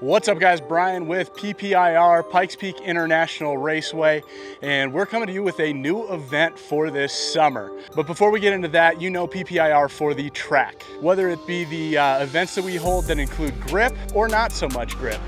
What's up guys, Brian with PPIR, Pikes Peak International Raceway, and we're coming to you with a new event for this summer. But before we get into that, you know PPIR for the track. Whether it be the events that we hold that include grip or not so much grip.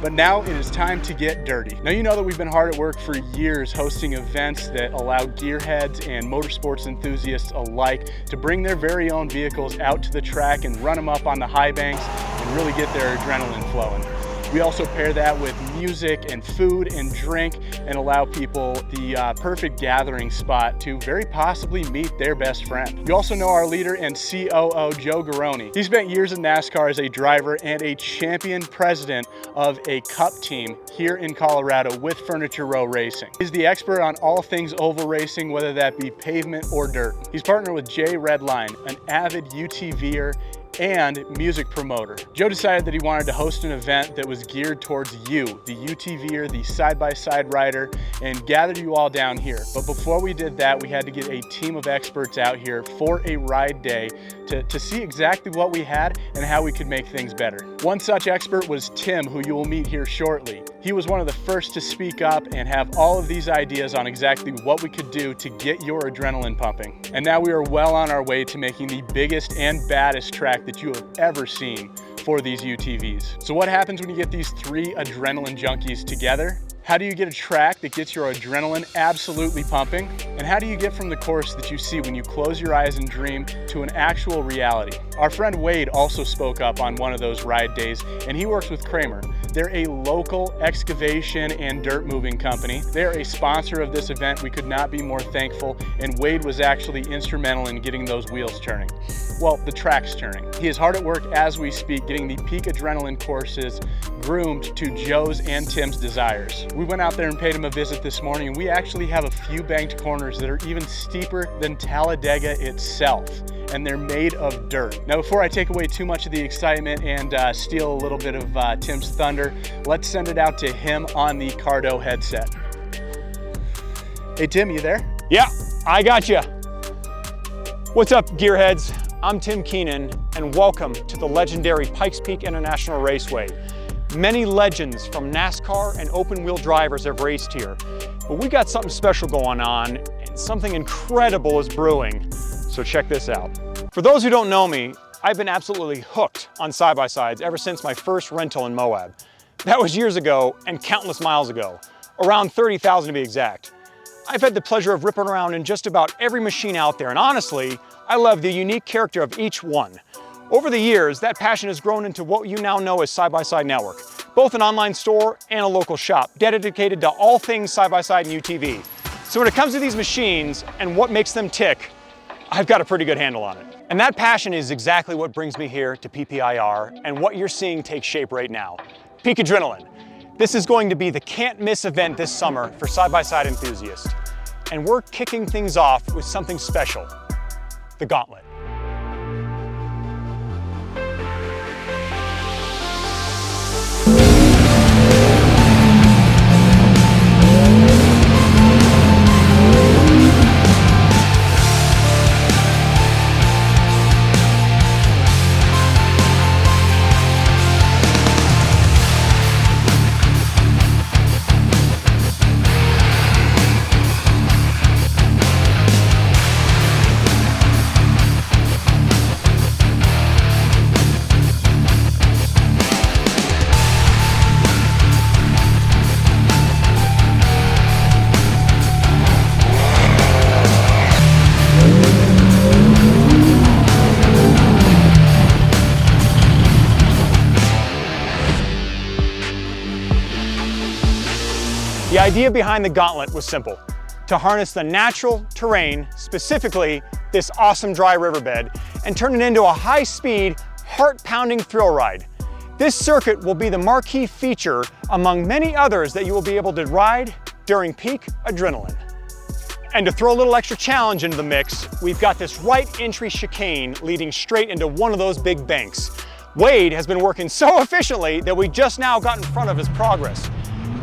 But now it is time to get dirty. Now you know that we've been hard at work for years hosting events that allow gearheads and motorsports enthusiasts alike to bring their very own vehicles out to the track and run them up on the high banks and really get their adrenaline flowing. We also pair that with music and food and drink and allow people the perfect gathering spot to very possibly meet their best friend. You also know our leader and COO, Joe Garrone. He spent years in NASCAR as a driver and a champion president of a cup team here in Colorado with Furniture Row Racing. He's the expert on all things oval racing, whether that be pavement or dirt. He's partnered with Jay Redline, an avid UTVer and music promoter. Joe decided that he wanted to host an event that was geared towards you, the UTVer, the side-by-side rider, and gather you all down here. But before we did that, we had to get a team of experts out here for a ride day to see exactly what we had and how we could make things better. One such expert was Tim, who you will meet here shortly. He was one of the first to speak up and have all of these ideas on exactly what we could do to get your adrenaline pumping. And now we are well on our way to making the biggest and baddest track that you have ever seen for these UTVs. So what happens when you get these three adrenaline junkies together? How do you get a track that gets your adrenaline absolutely pumping? And how do you get from the course that you see when you close your eyes and dream to an actual reality? Our friend Wade also spoke up on one of those ride days, and he works with Kramer. They're a local excavation and dirt moving company. They're a sponsor of this event. We could not be more thankful, and Wade was actually instrumental in getting those wheels turning. Well, the track's turning. He is hard at work as we speak, getting the peak adrenaline courses groomed to Joe's and Tim's desires. We went out there and paid him a visit this morning, and we actually have a few banked corners that are even steeper than Talladega itself, and they're made of dirt. Now, before I take away too much of the excitement and steal a little bit of Tim's thunder, let's send it out to him on the Cardo headset. Hey Tim, you there? Yeah, I got you. What's up, gearheads? I'm Tim Keenan, and welcome to the legendary Pikes Peak International Raceway. Many legends from NASCAR and open wheel drivers have raced here, but we got something special going on, and something incredible is brewing. So check this out. For those who don't know me, I've been absolutely hooked on side-by-sides ever since my first rental in Moab. That was years ago and countless miles ago, around 30,000 to be exact. I've had the pleasure of ripping around in just about every machine out there, and honestly, I love the unique character of each one. Over the years, that passion has grown into what you now know as Side-by-Side Network, both an online store and a local shop dedicated to all things side-by-side and UTV. So when it comes to these machines and what makes them tick, I've got a pretty good handle on it. And that passion is exactly what brings me here to PPIR and what you're seeing take shape right now. Peak Adrenaline. This is going to be the can't miss event this summer for side-by-side enthusiasts. And we're kicking things off with something special, the Gauntlet. The idea behind the Gauntlet was simple: to harness the natural terrain, specifically this awesome dry riverbed, and turn it into a high-speed, heart-pounding thrill ride. This circuit will be the marquee feature among many others that you will be able to ride during peak adrenaline. And to throw a little extra challenge into the mix, we've got this right entry chicane leading straight into one of those big banks. Wade has been working so efficiently that we just now got in front of his progress.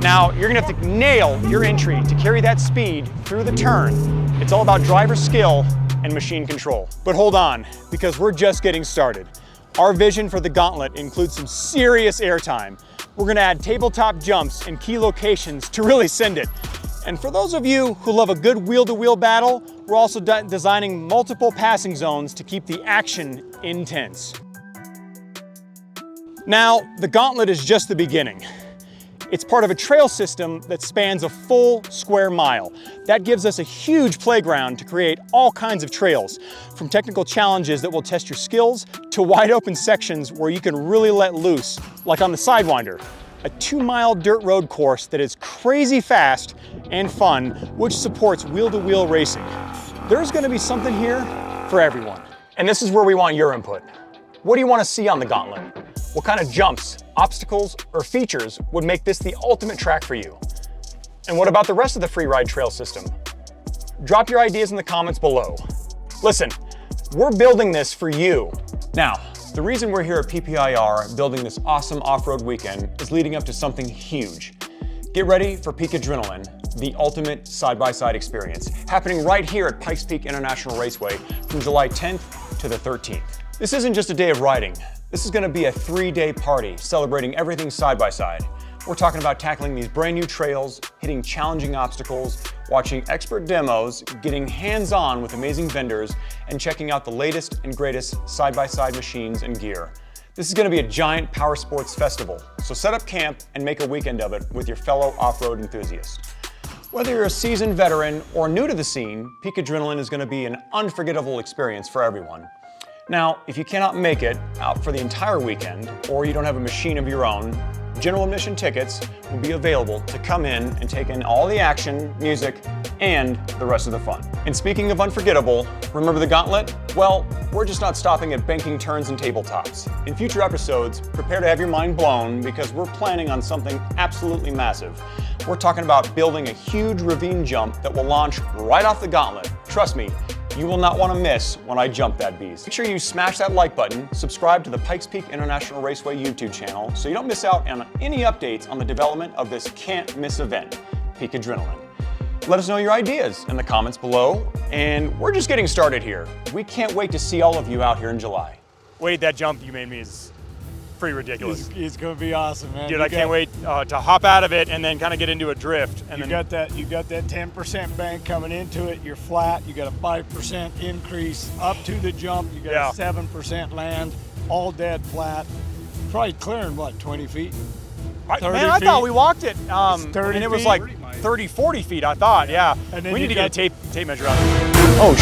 Now, you're gonna have to nail your entry to carry that speed through the turn. It's all about driver skill and machine control. But hold on, because we're just getting started. Our vision for the Gauntlet includes some serious airtime. we're gonna add tabletop jumps in key locations to really send it. And for those of you who love a good wheel-to-wheel battle, we're also designing multiple passing zones to keep the action intense. Now, the Gauntlet is just the beginning. It's part of a trail system that spans a full square mile. That gives us a huge playground to create all kinds of trails, from technical challenges that will test your skills to wide open sections where you can really let loose, like on the Sidewinder, a 2-mile dirt road course that is crazy fast and fun, which supports wheel-to-wheel racing. There's gonna be something here for everyone. And this is where we want your input. What do you want to see on the Gauntlet? What kind of jumps, obstacles, or features would make this the ultimate track for you? And what about the rest of the free ride trail system? Drop your ideas in the comments below. Listen, we're building this for you. Now, the reason we're here at PPIR building this awesome off-road weekend is leading up to something huge. Get ready for Peak Adrenaline, the ultimate side-by-side experience, happening right here at Pikes Peak International Raceway from July 10th to the 13th. This isn't just a day of riding. This is gonna be a 3-day party celebrating everything side-by-side. We're talking about tackling these brand new trails, hitting challenging obstacles, watching expert demos, getting hands-on with amazing vendors, and checking out the latest and greatest side-by-side machines and gear. This is gonna be a giant power sports festival, so set up camp and make a weekend of it with your fellow off-road enthusiasts. Whether you're a seasoned veteran or new to the scene, Peak Adrenaline is gonna be an unforgettable experience for everyone. Now, if you cannot make it out for the entire weekend, or you don't have a machine of your own, general admission tickets will be available to come in and take in all the action, music, and the rest of the fun. And speaking of unforgettable, remember the Gauntlet? Well, we're just not stopping at banking turns and tabletops. In future episodes, prepare to have your mind blown because we're planning on something absolutely massive. We're talking about building a huge ravine jump that will launch right off the Gauntlet. Trust me, you will not want to miss when I jump that beast. Make sure you smash that like button, subscribe to the Pikes Peak International Raceway YouTube channel so you don't miss out on any updates on the development of this can't miss event, Peak Adrenaline. Let us know your ideas in the comments below, and we're just getting started here. We can't wait to see all of you out here in July. Wait, that jump you made me is pretty ridiculous. It's going to be awesome, man. Dude, I can't wait to hop out of it and then kind of get into a drift. And you got that 10% bank coming into it. You're flat. You got a 5% increase up to the jump. You got a 7% land, all dead flat. Probably clearing what, 20 feet? Man, I thought we walked it. And it was like 30, 40 feet, I thought. Yeah. And then we need to get a tape measure out. Oh,